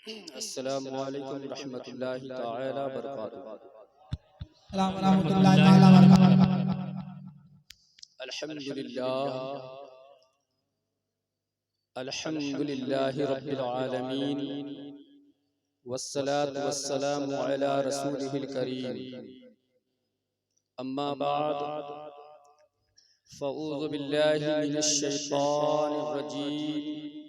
अस्सलामु अलैकुम रहमतुल्लाहि ताला बरकातुहू। अल्हम्दुलिल्लाह अल्हम्दुलिल्लाहि रब्बिल आलमीन वस्सलातु वस्सलामु अला रसूलिहिल करीम। अम्मा बाद फ़अऊज़ु बिल्लाहि मिनश शैतानिर रजीम।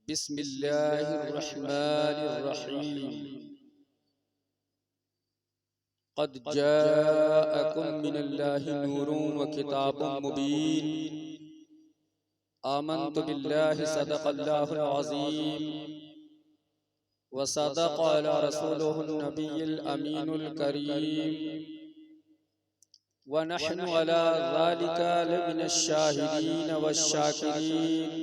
बिस्मिल्लाहिर रहमानिर रहीम। क़द जाअकुम मिनल्लाहि नूरुन व किताबुम मुबीन। आमन्तु बिल्लाहि सदक़ल्लाहुल अज़ीम व सदक़ अला रसूलिहिन नबिय्यिल अमीनुल करीम व नहनु अला ज़ालिका लमिनश शाहिदीन वश्शाकिरीन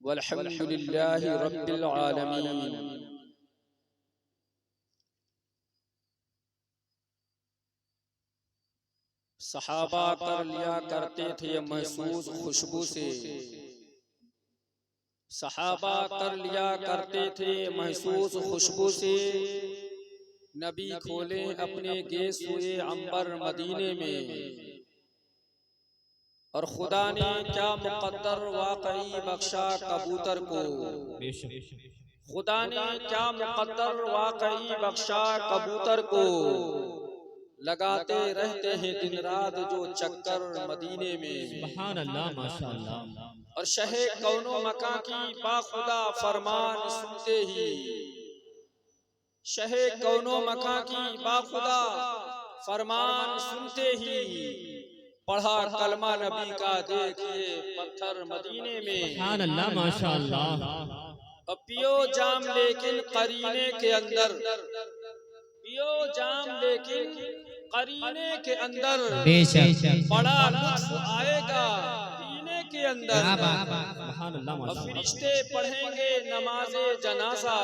वल्हम्दुलिल्लाहि रब्बिल आलमीन। सहाबा कर लिया करते थे महसूस खुशबू से, सहाबा कर लिया करते थे महसूस खुशबू से। नबी खोले अपने गेस हुए अंबर मदीने में, और खुदा ने क्या मुकद्दर वाकई बख्शा कबूतर को। खुदा ने क्या मुकद्दर वाकई बख्शा कबूतर को। लगाते रहते हैं दिन रात जो चक्कर मदीने में। सुभान अल्लाह माशाअल्लाह। और शहे कौनो मकां की बाखुदा फरमान सुनते ही, शहे कौनो मकां की बाखुदा फरमान सुनते ही, पढ़ा कलमा नबी का देखिए पत्थर मदीने में। सुभान अल्लाह माशाअल्लाह। अब पियो जाम लेकिन करीने के अंदर, पियो जाम लेकिन करीने के अंदर, बड़ा लुत्फ आएगा पीने के अंदर। अब फरिश्ते पढ़ेंगे नमाज़े जनाजा,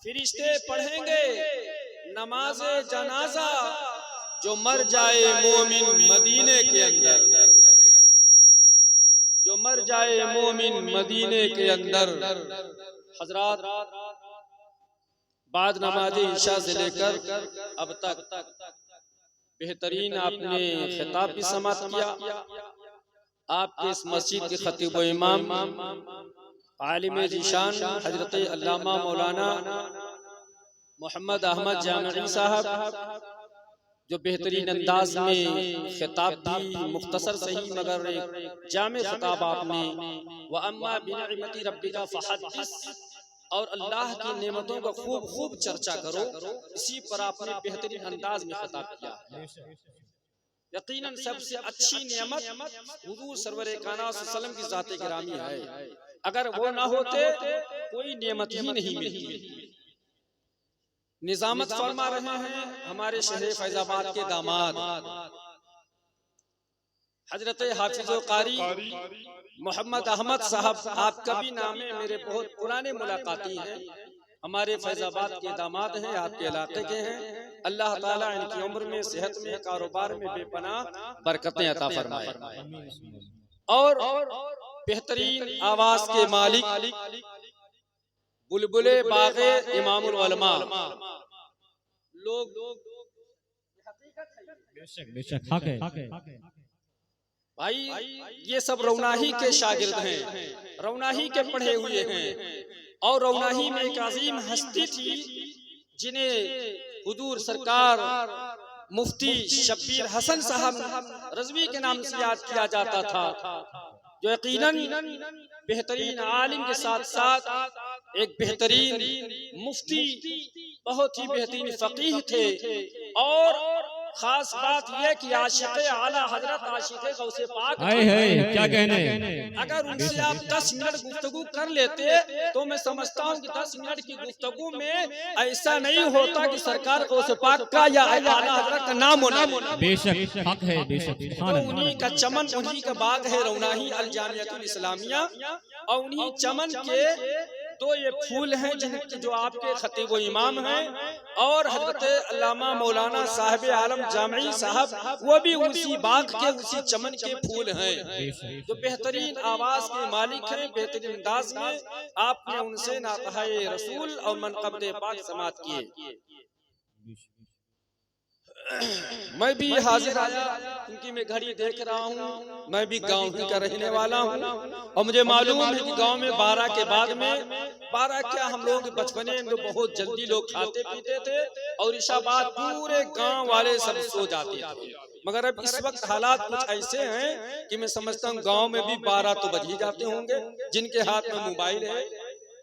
फरिश्ते पढ़ेंगे नमाज़े जनाजा, जो मर जाए मोमिन मदीने के अंदर, जो मर जाए मोमिन मदीने के अंदर। हजरात, बाद नमाज़े ईशा से लेकर अब तक बेहतरीन आपने खिताब भी समाप्त किया। आपके इस मस्जिद के खतीब व इमाम आलिम ज़ीशान हजरत अल्लामा मौलाना मोहम्मद अहमद जामई साहब, जो बेहतरीन अंदाज में खिताब भी मुख्तसर सही मगर जामे खिताब आपने व अम्मा बिनिअमति रब्बिका फहद्दिस, और अल्लाह की नेमतों का खूब खूब चर्चा करो, इसी पर आपने बेहतरीन अंदाज में खिताब किया। यकीनन सबसे अच्छी नेमत हुजूर सरवर कायनात सल्लल्लाहु अलैहि वसल्लम की ज़ात गिरामी है। अगर वो ना होते कोई नेमत ही नहीं मिलती। निजामत फरमा रहे हैं हमारे शहर फैजाबाद के दामाद हजरत हाफिज़ो कारी मोहम्मद अहमद साहब। आपका भी नाम है, मेरे बहुत पुराने मुलाकाती हैं, हमारे फैजाबाद के दामाद हैं, आपके इलाके के हैं। अल्लाह ताला इनकी उम्र में, सेहत में, कारोबार में बेपनाह बरकतें अता फरमाए। और बेहतरीन आवाज के मालिक बुलबुले बागे इमामुल उलमा लोग भाई, ये सब रौनाही के शागिर्द हैं, रौनाही के पढ़े हुए हैं। और रौनाही में एक अजीम हस्ती थी जिन्हें हुजूर सरकार मुफ्ती शब्बीर हसन साहब रज़वी के नाम से याद किया जाता था, जो यकीनन बेहतरीन आलिम के साथ साथ एक बेहतरीन मुफ्ती, बहुत ही बेहतरीन फकीह थे। और खास बात यह कि आशिक़े आला हजरत आशिक़े गौसे पाक, क्या कहने, अगर उनसे आप 10 मिनट गुफ्तगू कर लेते तो मैं समझता हूँ कि 10 मिनट की गुफ्तगू में ऐसा नहीं होता कि सरकार गौसे पाक का या आला हजरत का नाम होना। बेशक हक है, बेशक। तो उन्हीं का चमन, उन्हीं का बाग है रौनाही अल जामियतुल इस्लामिया, और उन्हीं चमन के तो ये फूल हैं जिनके जो आपके खतीब व इमाम हैं, और हजरत अल्लामा मौलाना साहिब आलम जामई साहब वो भी उसी बाग के उसी चमन के फूल हैं, जो बेहतरीन आवाज के मालिक हैं, बेहतरीन अंदाज में आपने उनसे नातहाए रसूल और मनक़ब पाक समात किए। मैं भी हाजिर आया क्योंकि मैं घड़ी देख रहा हूँ, मैं भी गांव ही का रहने वाला हूँ, और मुझे मालूम है कि गांव में 12 के बाद में 12 क्या, हम लोग बचपने में बहुत जल्दी लोग खाते पीते थे और ईशा बाद पूरे गांव वाले सब सो जाते थे। मगर अब इस वक्त हालात कुछ ऐसे हैं कि मैं समझता हूँ गाँव में भी 12 तो बज ही जाते होंगे। जिनके हाथ में मोबाइल है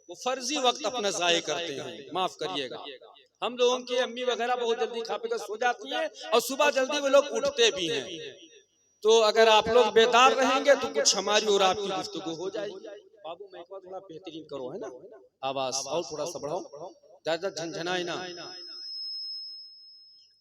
वो फर्जी वक्त अपना ज़ाय करते हैं, माफ करिएगा। हम लोगों की अम्मी वगैरह बहुत जल्दी खा पी कर सो जाती हैं और सुबह जल्दी वो लोग उठते भी हैं। तो अगर आप लोग बेदार रहेंगे तो कुछ हमारी और आपकी गुफ्तगू हो जाएगी। बाबू मैं थोड़ा बेहतरीन करो, है ना, आवाज और थोड़ा सा बढ़ाओ, ज्यादा झंझनाए ना।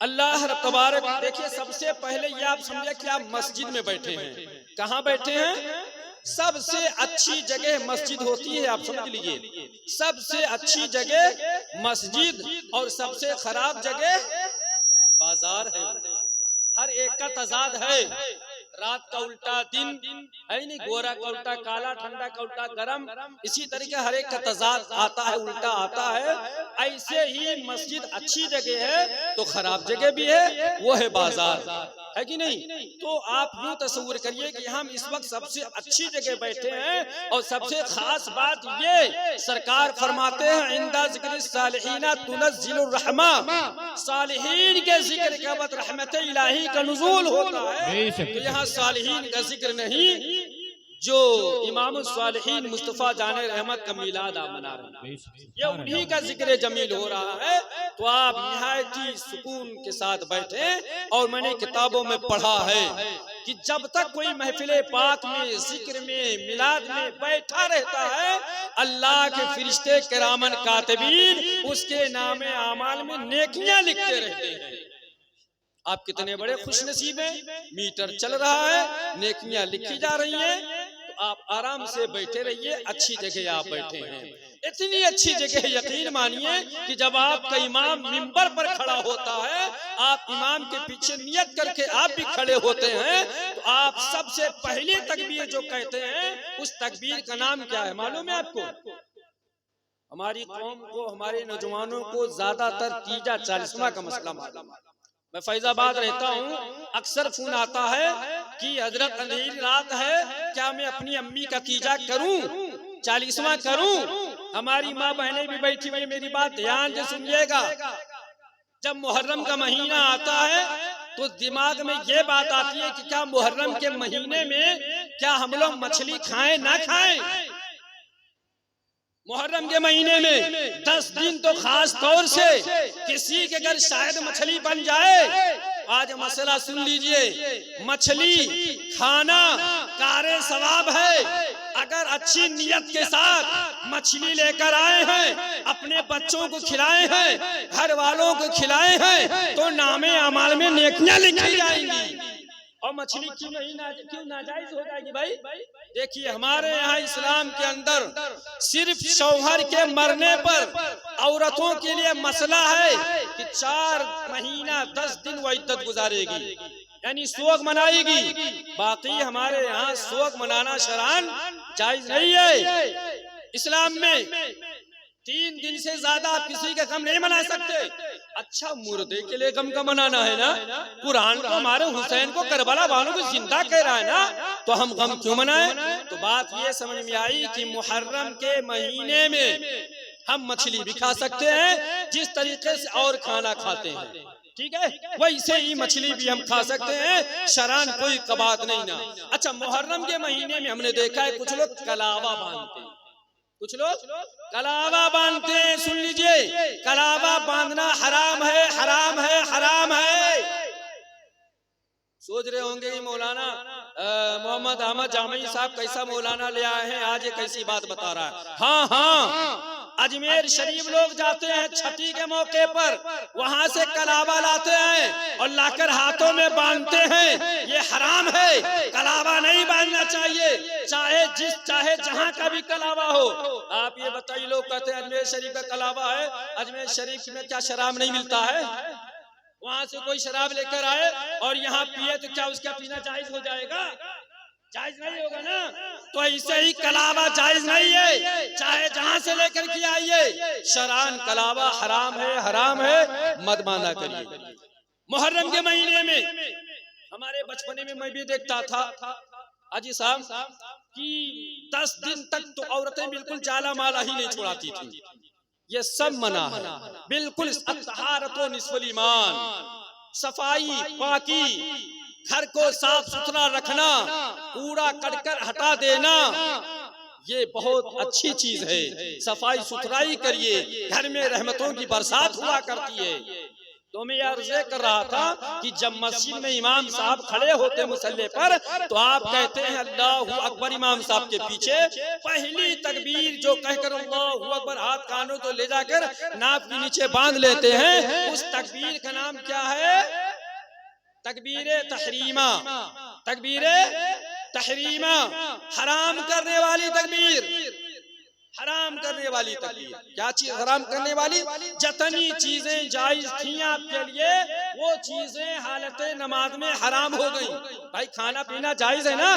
अल्लाह तबारक, देखिए सबसे पहले ये आप समझे कि आप मस्जिद में बैठे हैं। कहाँ बैठे हैं? सबसे अच्छी जगह मस्जिद होती है, आप समझ लीजिए। सबसे अच्छी जगह मस्जिद और सबसे खराब जगह बाजार है। हर एक का तजाद है। रात का उल्टा दिन है नहीं, गोरा का उल्टा काला, ठंडा का उल्टा गरम, इसी तरीके हर एक का तजाद आता है, उल्टा आता है। ऐसे ही मस्जिद अच्छी जगह है तो खराब जगह भी है, वो है बाजार, है कि नहीं? तो आप यूं तस्वीर करिए कि हम इस वक्त सबसे अच्छी जगह बैठे हैं, और सबसे खास बात ये सरकार फरमाते हैं इंदा जिक्र सालिहीना तुनज़्ज़िलुर रहमा, सालिहीन के जिक्र के बाद रहमत इलाही का नुज़ूल होता है। तो यहाँ सालिहीन का जिक्र नहीं, जो इमाम सालिहीन मुस्तफा जाने रहमत का मिलाद आप मना रहे हैं, ये उन्हीं का जिक्र जमील हो रहा है। तो आप निहायती सुकून के साथ बैठे। और मैंने किताबों में पढ़ा है कि जब तक कोई महफिल पाक में, जिक्र में, मिलाद में बैठा रहता है, अल्लाह के फरिश्ते किरामन कातिबीन उसके नामे आमाल में नेकियां लिखते रहते हैं। आप कितने बड़े खुश नसीब हैं, मीटर चल रहा है, नेकियां लिखी जा रही हैं। तो आप आराम से बैठे रहिए, अच्छी जगह आप बैठे हैं। इतनी अच्छी जगह यकीन मानिए कि जब आपका इमाम मिंबर पर खड़ा होता है, आप इमाम के पीछे नियत करके आप भी खड़े होते हैं, तो आप सबसे पहली तकबीर जो कहते हैं उस तकबीर का नाम क्या है मालूम है आपको? हमारी कौम को, हमारे नौजवानों को ज्यादातर तीजा 40वां का मसला मालूम है। मैं फैजाबाद रहता हूँ, अक्सर फोन आता है कि हजरत अंधेरी रात है, क्या मैं अपनी अम्मी का तीजा करूं, 40वां करूं? हमारी माँ बहनें भी बैठी हुई, मेरी बात ध्यान से सुनिएगा। जब मुहर्रम का महीना आता है तो दिमाग में ये बात आती है कि क्या मुहर्रम के महीने में क्या हम लोग मछली खाएं ना खाएं? मुहर्रम के महीने में 10 दिन तो खास तौर से किसी के घर शायद मछली बन जाए। आज मसला सुन लीजिए, मछली खाना कारे सवाब है। अगर अच्छी नियत के साथ मछली लेकर आए हैं, अपने बच्चों को खिलाए हैं, घर वालों को खिलाए हैं, तो नामे अमाल में नेकियां लिखी जाएंगी। और मछली क्यों नाजायज हो जाएगी भाई? देखिए हमारे यहाँ इस्लाम के अंदर सिर्फ शौहर के मरने पर औरतों के लिए मसला है कि 4 महीना 10 दिन वो इद्दत गुजारेगी, यानी सोग मनाएगी। बाकी हमारे यहाँ सोग मनाना शरान जायज नहीं है। इस्लाम में 3 दिन से ज्यादा आप किसी का गम नहीं मना सकते। अच्छा, मुर्दे के लिए गम का मनाना है ना? कुरान तो हमारे हुसैन को करबला वालों को जिंदा कह रहा है ना, तो हम गम क्यों मनाएं? तो बात ये समझ में आई कि मुहर्रम के महीने में हम मछली भी खा सकते हैं जिस तरीके से और खाना खाते हैं, ठीक है, वैसे ही मछली भी हम खा सकते हैं, शरान कोई कबात नहीं ना। अच्छा, मुहर्रम के महीने में हमने देखा है कुछ लोग कलावा बांधते हैं, कुछ लोग कलावा बांधते हैं। सुन लीजिए, कलावा बांधना हराम है, हराम है, हराम है। सोच रहे होंगे कि मौलाना मोहम्मद अहमद जामई साहब कैसा मौलाना ले आए हैं, आज ये कैसी बात बता रहा है। हाँ हाँ, अजमेर शरीफ लोग जाते हैं छठी के मौके पर, वहां से कलावा लाते हैं और लाकर हाथों में बांधते हैं। ये हराम है, कलावा नहीं बांधना चाहिए, चाहे जहां का भी कलावा हो। आप ये बताइए, लोग कहते हैं अजमेर शरीफ का कलावा है, अजमेर शरीफ में क्या शराब नहीं मिलता है? वहां से कोई शराब लेकर आए और यहाँ पिए तो क्या उसका पीना जायज हो जाएगा? जायज नहीं होगा ना। तो ऐसे ही कलावा जायज नहीं है, चाहे जहां से लेकर के आइए। शरान कलावा हराम है, हराम है, मत माना करिए। मुहर्रम के महीने में हमारे बचपने में मैं भी देखता था अजी साहब कि 10 दिन तक तो औरतें बिल्कुल जाला माला ही नहीं छुड़ाती थी। ये सब मना है बिल्कुल। अत्तहारतो निस्फुल ईमान, सफाई पाकी, घर को साफ सुथरा रखना, कूड़ा कड़कर हटा देना, ये बहुत अच्छी चीज है। सफाई सुथराई करिए, घर में रहमतों की बरसात हुआ करती है। तो मैं अर्ज कर रहा था कि जब मस्जिद में इमाम साहब खड़े होते मुसल्ले पर, तो आप कहते हैं अल्लाहु अकबर। इमाम साहब के पीछे पहली तकबीर जो कहकर अल्लाहु अकबर, हाथ कानों को ले जाकर नाक के नीचे बांध लेते हैं, उस तकबीर का नाम क्या है? तकबीरे तहरीमा। तकबीरे तहरीमा, हराम करने वाली तकबीर, हराम करने वाली तकबीर। क्या चीज हराम करने वाली? जितनी चीजें जायज थी आपके लिए, वो चीजें हालत नमाज में हराम हो गई। भाई खाना पीना जायज है ना,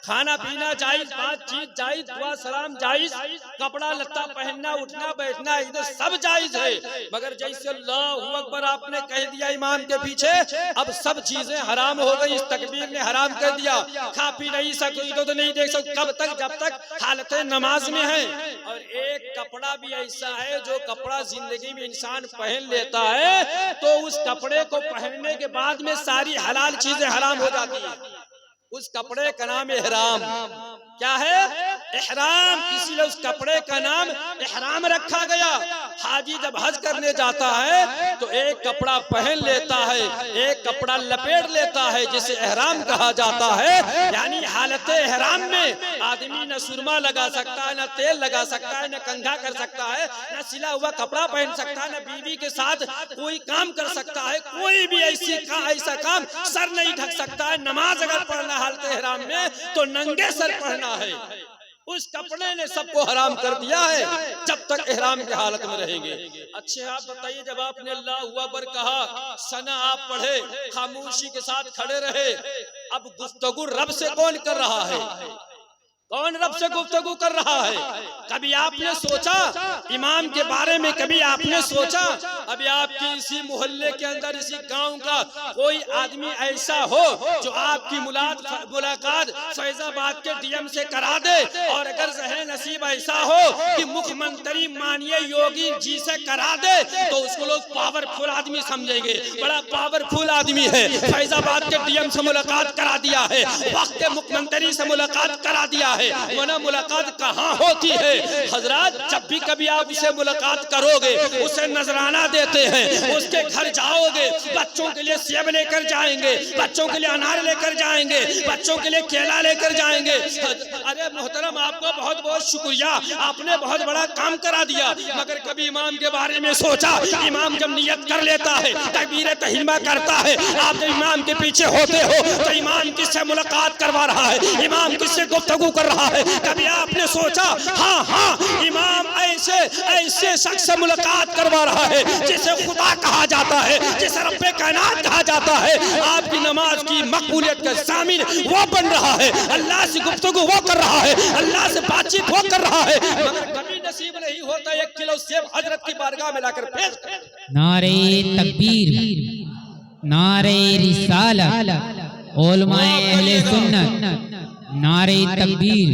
खाना पीना जायज, बातचीत जायज, दुआ सलाम जायज, कपड़ा लत्ता पहनना, उठना बैठना, इधर सब जायज है। मगर जैसे अल्लाहु अकबर आपने कह दिया इमाम के पीछे, अब सब चीजें हराम हो गई। इस तकबीर ने हराम कर दिया। खा पी नहीं सकते, इधर तो नहीं देख सकते, कब तक? जब तक हालत नमाज में है। और एक कपड़ा भी ऐसा है जो कपड़ा जिंदगी में इंसान पहन लेता है, तो उस कपड़े को पहनने के बाद में सारी हलाल चीजें हराम हो जाती है। उस कपड़े का नाम इहराम। क्या है? इहराम। इसीलिए उस कपड़े का नाम इहराम रखा गया। हाजी जब हज करने जाता है तो एक कपड़ा पहन लेता है, एक कपड़ा लपेट लेता है, जिसे इहराम कहा जाता है। यानी हालत इहराम में आदमी न सुरमा लगा सकता है, न तेल लगा सकता है, न कंघा कर सकता है, न सिला हुआ कपड़ा पहन सकता है, न बीवी के साथ कोई काम कर सकता है, कोई भी ऐसा काम सर नहीं ढक सकता है। नमाज अगर पढ़ना हालत इहराम में तो नंगे सर पढ़ना है। उस कपड़े ने सबको हराम कर दिया है जब तक इहराम की हालत में रहेंगे। अच्छे आप बताइए, जब आपने अल्लाहु अकबर कहा, सना आप पढ़े, खामोशी के साथ खड़े रहे, अब गुफ्तगू रब से कौन कर रहा है? कौन रब से गुफ्तगू कर रहा है? कभी आपने सोचा इमाम के बारे में? कभी आपने सोचा अभी आपके इसी मोहल्ले के अंदर, इसी गांव का कोई आदमी ऐसा हो जो आपकी मुलाकात फैजाबाद के डीएम से करा दे, और अगर जहे नसीब ऐसा हो कि मुख्यमंत्री माननीय योगी जी से करा दे, तो उसको लोग पावरफुल आदमी समझेंगे, बड़ा पावरफुल आदमी है, फैजाबाद के डीएम से मुलाकात करा दिया है, वक्त के मुख्यमंत्री से मुलाकात करा दिया है। वरना मुलाकात कहाँ होती है? हजरात, जब भी कभी आप उसे मुलाकात करोगे, उसे नजराना देते हैं, उसके घर जाओगे, बच्चों के लिए सेब लेकर जाएंगे, बच्चों के लिए अनार लेकर जाएंगे, बच्चों के लिए केला लेकर जाएंगे। अरे मोहतरम, आपको बहुत बहुत शुक्रिया, आपने बहुत बड़ा काम करा दिया। मगर कभी इमाम के बारे में सोचा? इमाम जब नियत कर लेता है, तकबीर तहरीमा करता है, आप जब इमाम के पीछे होते हो तो इमाम किससे मुलाकात करवा रहा है? इमाम किससे गुफ्तगू कर रहा है? कभी आपने सोचा? हाँ, इमाम ऐसे शख्स से मुलाकात करवा रहा है जिसे खुदा कहा जाता है, जिसे रब्बे कायनात कहा जाता है। आपकी नमाज की मकबूलियत का ज़ामिन वो बन रहा है, अल्लाह से गुफ्तगू वो कर रहा है, अल्लाह से बातचीत वो कर रहा है। मगर कभी नसीब नहीं होता 1 किलो सेब हजरत की बारगाह में लाकर पेश। नारे तकबीर, नारे रिसालत, उलमाए अहले सुन्नत, नारे तकबीर,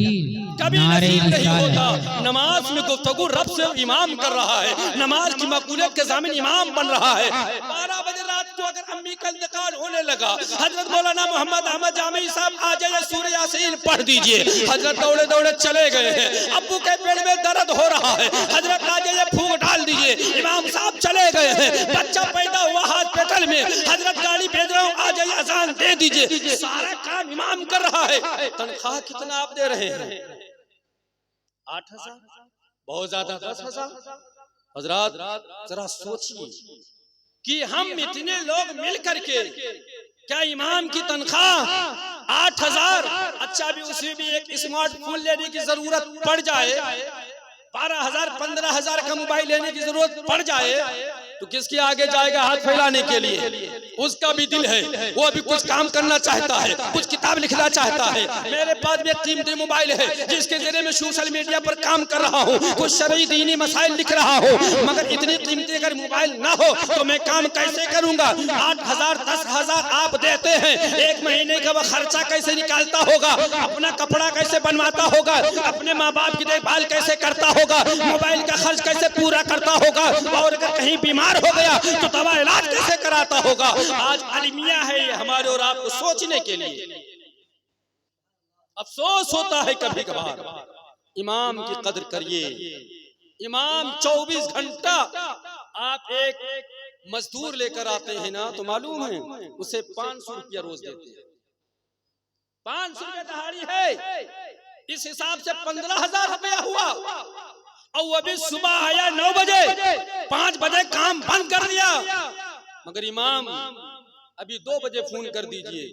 कभी नसीब नहीं होता। नमाज में गुफ्तगू रब से इमाम कर रहा है, नमाज की मकबूलियत के ज़ामिन इमाम बन रहा है। 12 बजे रात को अगर अम्मी का इंतकाल होने लगा, हजरत मौलाना मोहम्मद अहमद जामी साहब आ जाइए, सूरह यासीन पढ़ दीजिए। हजरत दौड़े दौड़े चले गए हैं, अब्बू के पेट में दर्द हो रहा है, हजरत आ जाइए, फूंक डाल दीजिए। इमाम साहब चले गए हैं, बच्चा पैदा हुआ हॉस्पिटल में, हजरत गाड़ी भेज रहा हूँ, आ जाइए, अजान दे दीजिए। सारा काम इमाम कर रहा है। तनख्वाह कितना आप दे रहे हैं? 8,000। बहुत ज्यादा 10,000। हजरात जरा सोचिए कि हम इतने लोग मिल करके क्या इमाम की तनख्वाह 8,000, अच्छा भी उसे भी एक स्मार्टफोन लेने की जरूरत पड़ जाए, 12,000 15,000 का मोबाइल लेने की जरूरत पड़ जाए तो किसके आगे जाएगा हाथ फैलाने के लिए? उसका भी दिल है, वो भी कुछ काम करना चाहता है, कुछ किताब लिखना चाहता है। मेरे पास भी एक कीमती मोबाइल है जिसके जरिए मैं सोशल मीडिया पर काम कर रहा हूँ, कुछ शरई दीनी मसाइल लिख रहा हूँ, मगर इतनी कीमती अगर मोबाइल ना हो तो मैं काम कैसे करूंगा? 8,000 10,000 आप देते हैं, एक महीने का वह खर्चा कैसे निकालता होगा? अपना कपड़ा कैसे बनवाता होगा? अपने माँ बाप की देखभाल कैसे करता होगा? मोबाइल का खर्च कैसे पूरा करता होगा? और अगर कहीं बीमार हो गया तो दवा इलाज कैसे कराता होगा? आज अलमिया है ये हमारे और आपको सोचने के लिए। अफसोस होता है कभी कभार। इमाम की कदर करिए। इमाम 24 घंटा आप एक मजदूर लेकर आते हैं ना तो मालूम है उसे 500 रुपया रोज देते हैं। 500 रुपया दिहाड़ी है, इस हिसाब से 15,000 रुपया हुआ। और वो भी सुबह आया 9 बजे, 5 बजे काम बंद कर दिया। मगर इमाम अभी 2 बजे फोन कर दीजिए,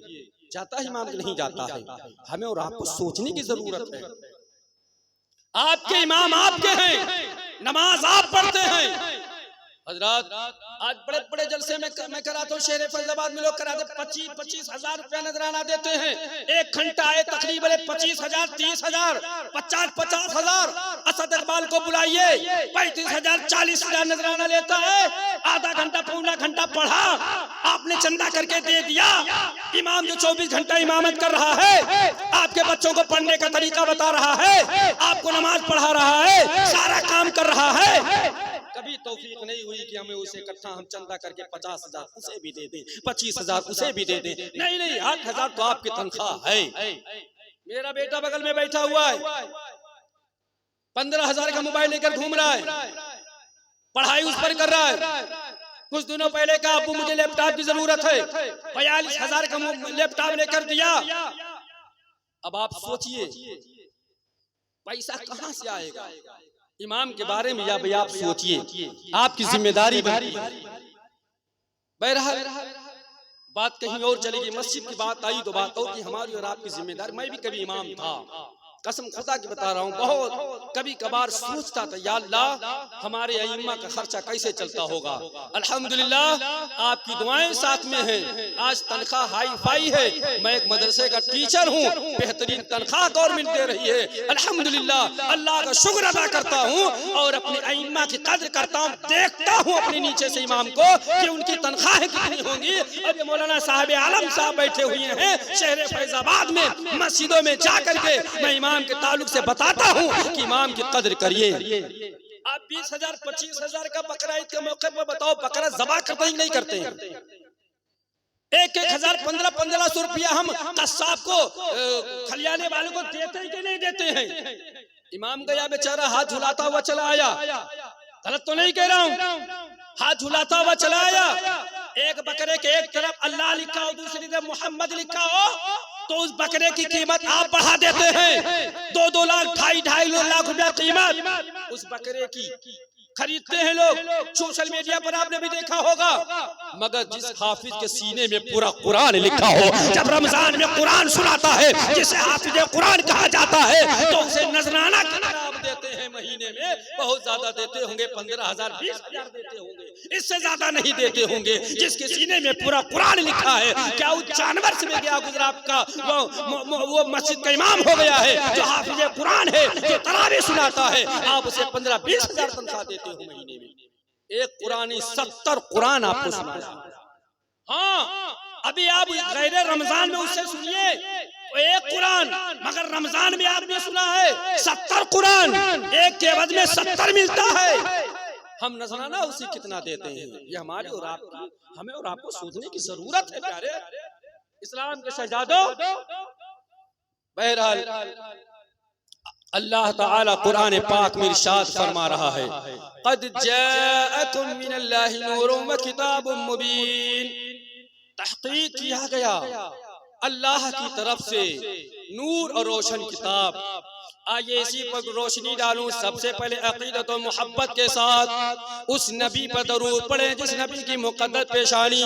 जाता है इमाम नहीं जाता है। हमें और आपको सोचने की जरूरत है। आपके इमाम आपके हैं, नमाज आप पढ़ते हैं। हजरात आज बड़े बड़े जलसे में मैं कराता हूँ, शहर फैजाबाद में लोग कराते 25-25 हजार रुपया नजराना देते हैं। 1 घंटा है तकरीबन 25,000 30,000 50-50 हजार। असद इकबाल को बुलाइए 35,000 40,000 नजराना लेता है। आधा घंटा पौना घंटा पढ़ा, आपने चंदा करके दे दिया। इमाम जो 24 घंटा इमामत कर रहा है, आपके बच्चों को पढ़ने का तरीका बता रहा है, आपको नमाज पढ़ा रहा है, सारा काम कर रहा है। कभी तौफीक नहीं हुई कि हमें उसे इकट्ठा हम चंदा करके 50,000 उसे भी दे दें, 25,000 उसे भी दे दें। नहीं 8,000 तो आपकी तनख्वाह है। मेरा बेटा बगल में बैठा हुआ है, 15,000 का मोबाइल लेकर घूम रहा है, पढ़ाई उस पर कर रहा है। कुछ दिनों पहले का अब्बू मुझे लैपटॉप की जरूरत है, 42,000 का लैपटॉप लेकर दिया। अब आप सोचिए पैसा कहां से आएगा? इमाम के बारे में या भाई आप सोचिए, आपकी जिम्मेदारी बनती है। बहरहाल बात कहीं और चलेगी। मस्जिद की बात आई तो बात और कि हमारी और आपकी जिम्मेदारी। मैं भी कभी इमाम था, कसम खुदा की बता रहा हूँ, बहुत कभी कभार सोचता था या अल्लाह हमारे अइम्मा का खर्चा कैसे चलता होगा। अल्हम्दुलिल्लाह आपकी दुआएं साथ में हैं। आज तनख्वाह हाई फाई है, मैं एक मदरसे का टीचर हूँ, बेहतरीन तनख्वाह गवर्नमेंट दे रही है। अल्हम्दुलिल्लाह अल्लाह का शुक्र अदा करता हूँ और अपने अइम्मा की कद्र करता हूँ। देखता हूँ अपने नीचे से इमाम को कि उनकी तनख्वाहें कितनी होंगी। अब मौलाना साहब आलम साहब बैठे हुए हैं शहर फैजाबाद में, मस्जिदों में जाकर के मैं इमाम के ताल्लुक से बताता हूँ कि इमाम की कदर करिए। आप 20,000 25,000 का बकरा ईद के मौके पर बताओ, बकरा ज़बा करते ही नहीं करते हैं। 1,000 1500 रुपया हम कस्साब को खलियाने वाले को देते हैं कि नहीं देते हैं? इमाम गया बेचारा हाथ झुलाता हुआ चला आया, गलत तो नहीं कह रहा हूँ, हाथ झुलाता हुआ चला आया। एक बकरे के एक तरफ अल्लाह लिखा हो, दूसरी तरफ मोहम्मद लिखा हो, तो उस बकरे की कीमत आप बढ़ा देते हैं। 2-2 लाख 2.5 लाख रुपया कीमत उस बकरे की खरीदते हैं लोग। सोशल मीडिया पर आपने भी देखा होगा। मगर जिस हाफिज के सीने में पूरा कुरान लिखा हो, जब रमजान में कुरान सुनाता है, जिसे हाफिज कुरान कहा जाता है, तो उसे नजराना देते हैं। महीने में बहुत ज्यादा देते होंगे, 15,000 20,000 देते होंगे, इससे ज्यादा नहीं देते होंगे। जिसके सीने में पूरा कुरान लिखा है, क्या उस जानवर से में गया गुजरा आपका वो मस्जिद का इमाम हो गया है जो हाफिज कुरान है, जो तरावी सुनाता है, आप उसे 15-20,000 तनख्वाह देते हो महीने में। एक कुरानी 70 कुरान आपको सुनाया। हाँ, अभी आप गैर रमजान में उससे सुनिए एक कुरान, मगर रमजान में आपने सुना है 70 कुरान, एक के एवज में 70 मिलता है। हम नजराना उसी कितना देते हैं? ये हमारे और आपकी, हमें और आपको सोचने की जरूरत है प्यारे इस्लाम के शहजादों। बहरहाल अल्लाह ताला कुरान पाक में इरशाद फरमा रहा है, क़द जाअकुम मिनल्लाहि नूरुन व किताबुम मुबीन। तहक़ीक़ किया गया अल्लाह की तरफ से नूर और रोशन किताब आइए इसी पर रोशनी डालूं। सबसे पहले अकीदत और मोहब्बत के साथ उस नबी पर दरूद पढ़े जिस नबी की मुक़द्दस पेशानी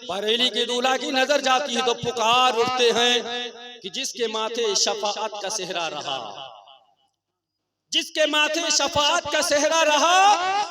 बरेली के दूल्हा की नजर जाती है तो पुकार उठते हैं कि जिसके माथे शफाअत का सेहरा रहा, जिसके माथे शफाअत का सेहरा रहा,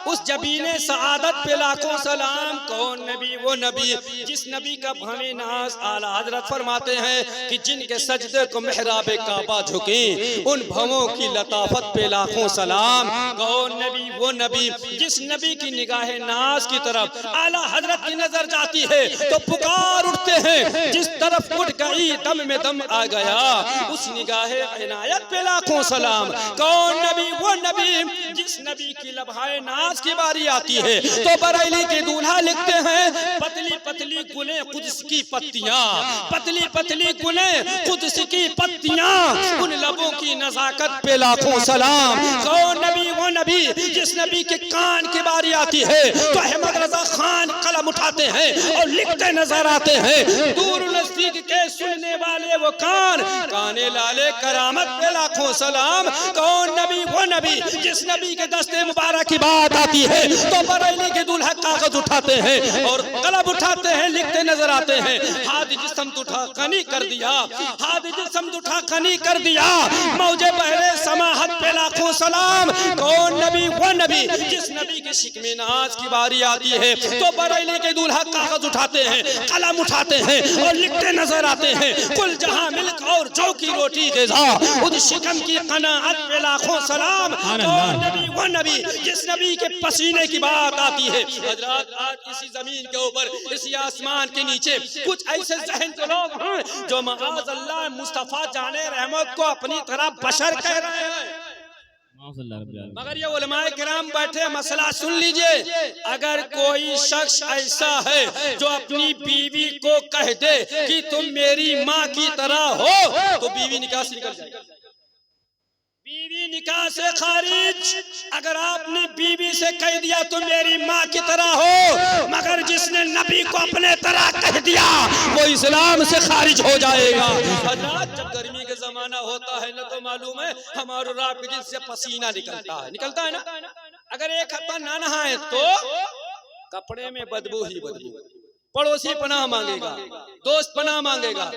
उस जबीने सआदत पे लाखों सलाम। कौन नबी? वो नबी जिस नबी का भवे नाज आला हजरत फरमाते हैं कि जिनके सजदे को मेहराबे काबा झुके, उन भवों की लताफत पे लाखों सलाम। कौन नबी? वो नबी जिस नबी की निगाह नाज की तरफ आला हजरत की नजर जाती है तो पुकार उठते हैं, जिस तरफ उठ गई दम में दम आ गया, उस निगाह इनायत पे लाखों सलाम। कौन नबी? वो नबी जिस नबी की लम्हाए नाज की बारी आती है तो बरेली के दूल्हा लिखते हैं पतली पतली गुले कुद्स की पत्तियां, पतली पतली गुले कुद्स की पत्तियां, उन लबों की नजाकत पे लाखों सलाम। कौन नबी? वो नबी जिस नबी के कान की बारी आती है तो अहमद रजा खान कलम उठाते हैं और लिखते नजर आते हैं, दूर नजदीक के सुनने वाले वो कान, काने लाले करामत पे लाखों सलाम। कौन नबी? वो नबी जिस नबी के दस्ते मुबारक की बात आती है तो बरेली के दूल्हा कागज उठाते हैं और कलम उठाते हैं, लिखते नजर आते हैं, हाथ जिस्म उठा कनी कर दिया, हाथ जिस्म उठा कनी कर दिया, मौजे बहरे समाहत पे लाखों सलाम। कौन नबी? वो नबी जिस नबी के शिकमे नाज की बारी आती है तो बरेली के दूल्हा कागज उठाते हैं, कलम उठाते हैं और लिखते नजर आते हैं, कुल जहां मिल्क और जौ की रोटी ग़िज़ा, उस शिकम की कनाअत पे लाखों सलाम। कौन नबी? वो नबी जिस नबी के पसीने की बात आती है। हजरत आज इसी जमीन के ऊपर, इसी आसमान के नीचे कुछ ऐसे जहन के लोग हैं जो माअज़ल्लाह मुस्तफा जाने रहमत को अपनी तरह बशर कह रहे हैं, मगर ये उलमाए किराम बैठे, मसला सुन लीजिए। अगर कोई शख्स ऐसा है जो अपनी बीवी को कह दे कि तुम मेरी माँ की तरह हो तो बीवी निकाह से निकल जाएगी, बीवी निकाह से खारिज। अगर आपने बीवी से कह दिया तुम मेरी माँ की तरह हो, मगर जिसने नबी को अपने तरह कह दिया वो इस्लाम से खारिज हो जाएगा। जब गर्मी का जमाना होता है ना तो मालूम है हमारे रात के जिससे पसीना निकलता है ना, अगर एक हफ्ता ना नहाए तो कपड़े में बदबू ही बदबू, पड़ोसी पनाह मांगेगा, दोस्त पनाह मांगेगा,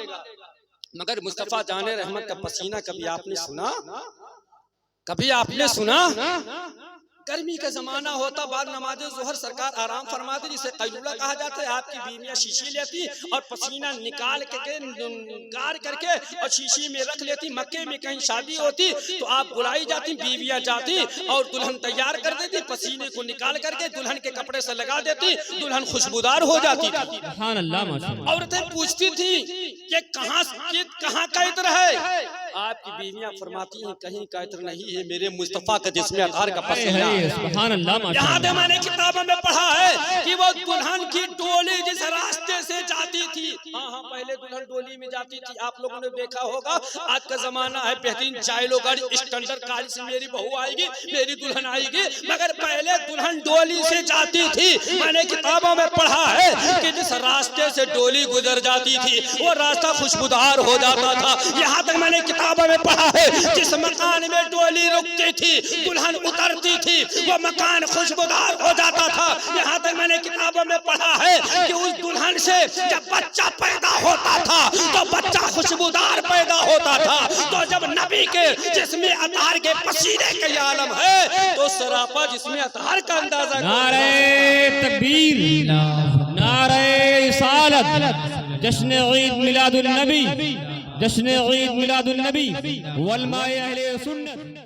मगर मुस्तफा जाने रहमत का पसीना कभी आपने सुना? कभी आपने सुना? गर्मी का जमाना होता, बाद नमाज ज़ोहर सरकार आराम फरमाते जिसे कैलूला कहा जाता है। आपकी बीवियां शीशी लेती और पसीना निकाल के गार करके और शीशी में रख लेती। मक्के में कहीं शादी होती तो आप बुलाई जाती, बीवियां जाती और दुल्हन तैयार कर देती, पसीने को निकाल करके दुल्हन के कपड़े से लगा देती, दुल्हन खुशबूदार हो जाती थी। औरतें पूछती थी कि कहाँ का इत्र है? आपकी बीवियां फरमाती हैं कहीं का इत्र नहीं है, मेरे मुस्तफा का जिसमें अतार का पसीना। यहाँ तो मैंने किताबों में पढ़ा है कि वो दुल्हन की डोली जिस रास्ते से जाती थी, हाँ पहले दुल्हन डोली में जाती थी, आप लोगों ने देखा होगा। आज का जमाना है बेहतरीन चाइलो गाड़ी स्टैंडर्ड गाड़ी से मेरी बहू आएगी, मेरी दुल्हन आएगी, मगर पहले दुल्हन डोली से जाती थी। मैंने किताबों में पढ़ा है कि जिस रास्ते से डोली गुजर जाती थी वो रास्ता खुशबूदार हो जाता था। यहाँ तक मैंने किताबों में पढ़ा है जिस मकान में डोली रुकती थी, दुल्हन उतरती थी, वो मकान खुशबूदार हो जाता था। यहाँ तक मैंने किताबों में पढ़ा है कि उस दुल्हन से जब बच्चा पैदा होता था तो बच्चा खुशबूदार पैदा होता था। तो जब नबी के जिसमें अतहार के पसीने के आलम है तो सरापा जिसमें अतहार का अंदाजा। नारे तकबीर, नारे रिसालत, जश्न ईद मिलादुन नबी, जश्न ईद मिलादुन नबी, वलमाए अहले सुन्नत।